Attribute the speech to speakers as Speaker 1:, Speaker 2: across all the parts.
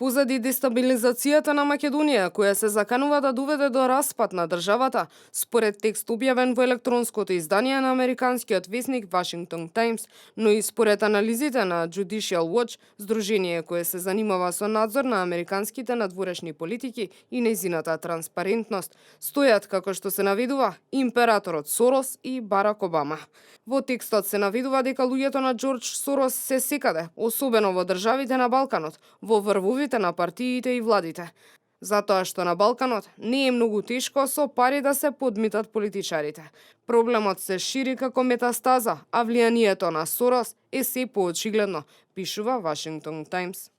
Speaker 1: Позади дестабилизацијата на Македонија, која се заканува да доведе до распад на државата, според текст објавен во електронското издание на американскиот весник Washington Times, но и според анализите на Judicial Watch, здружение кое се занимава со надзор на американските надворешни политики и нејзината транспарентност, стојат, како што се наведува, императорот Сорос и Барак Обама. Во текстот се наведува дека луѓето на Џорџ Сорос се секаде, особено во државите на Балканот, во врвовите на партиите и владите. Затоа што на Балканот не е многу тешко со пари да се подмитат политичарите. Проблемот се шири како метастаза, а влијанието на Сорос е се поочигледно, пишува Washington Times.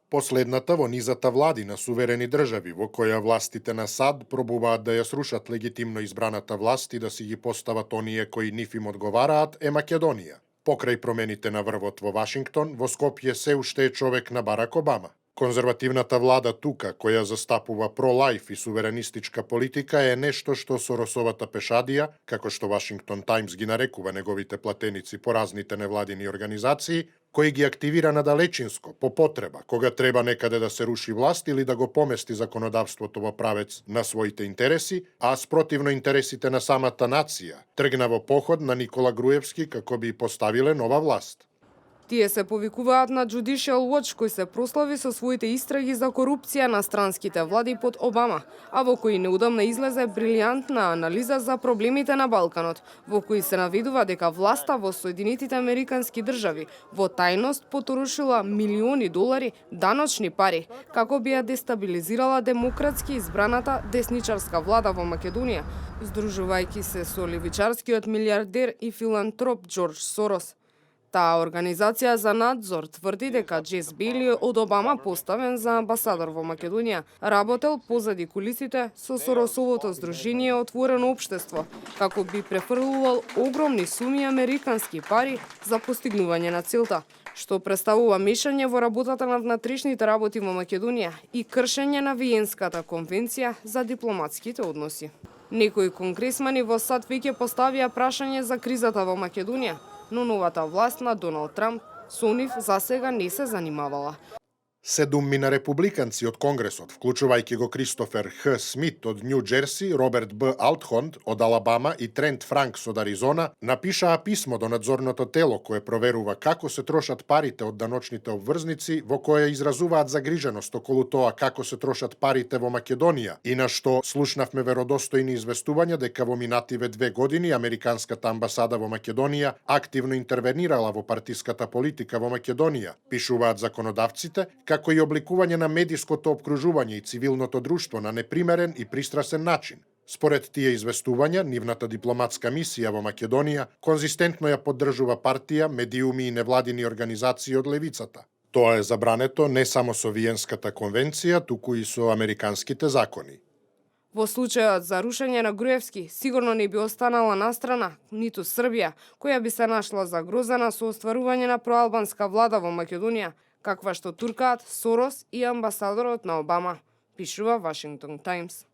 Speaker 2: Последната во низата влади на суверени држави, во која властите на САД пробуваат да ја срушат легитимно избраната власт и да си ги постават оние кои нив им одговараат, е Македонија. Покрај промените на врвот во Вашингтон, во Скопје се уште е човек на Барак Обама. Конзервативната влада тука, која застапува про-лајф и суверенистичка политика, е нешто што Соросовата пешадија, како што Washington Times ги нарекува неговите платеници по разните невладини организации, кој ги активира надалечинско, по потреба, кога треба некаде да се руши власт или да го помести законодавството во правец на своите интереси, а спротивно интересите на самата нација, тргна во поход на Никола Груевски како би поставиле нова власт.
Speaker 1: Тие се повикуваат на Judicial Watch, кој се прослави со своите истраги за корупција на странските влади под Обама, а во кој неудамна излезе брилијантна анализа за проблемите на Балканот, во кој се наведува дека власта во Соединетите Американски држави во тајност поторушила милиони долари даночни пари, како би ја дестабилизирала демократски избраната десничарска влада во Македонија, здружувајќи се со левичарскиот милиардер и филантроп Џорџ Сорос. Таа организација за надзор тврди дека Джес Бейли од Обама поставен за амбасадор во Македонија, работел позади кулисите со Соросовото здружение Отворено општество, како би префрлувал огромни суми американски пари за постигнување на целта, што представува мешање во работата на внатрешните работи во Македонија и кршење на Виенската конвенција за дипломатските односи. Некои конгресмани во САД веќе поставија прашање за кризата во Македонија, но новата власт на Доналд Трамп со нив засега не се занимавала.
Speaker 2: 7 републиканци од Конгресот, вклучувајќи го Кристофер Х. Смит од Њу Џерси, Роберт Б. Алтхонд од Алабама и Трент Франкс од Аризона, напишаа писмо до надзорното тело кое проверува како се трошат парите од даночните обврзници, во кое изразуваат загриженост околу тоа како се трошат парите во Македонија и на што слушнавме веродостојни известувања дека во минативе 2 години американската амбасада во Македонија активно интервенирала во партиската политика во Македонија, пишуваат законодавците, како и обликување на медиското опкружување и цивилното друштво на непримерен и пристрасен начин. Според тие известувања, нивната дипломатска мисија во Македонија конзистентно ја поддржува партија, медиуми и невладини организации од левицата. Тоа е забрането не само со Виенската конвенција, туку и со американските закони.
Speaker 1: Во случајот за рушење на Груевски, сигурно не би останала настрана ниту Србија, која би се нашла загрозена со остварување на проалбанска влада во Македонија, каква што туркаат Сорос и амбасадорот на Обама, пишува Washington Times.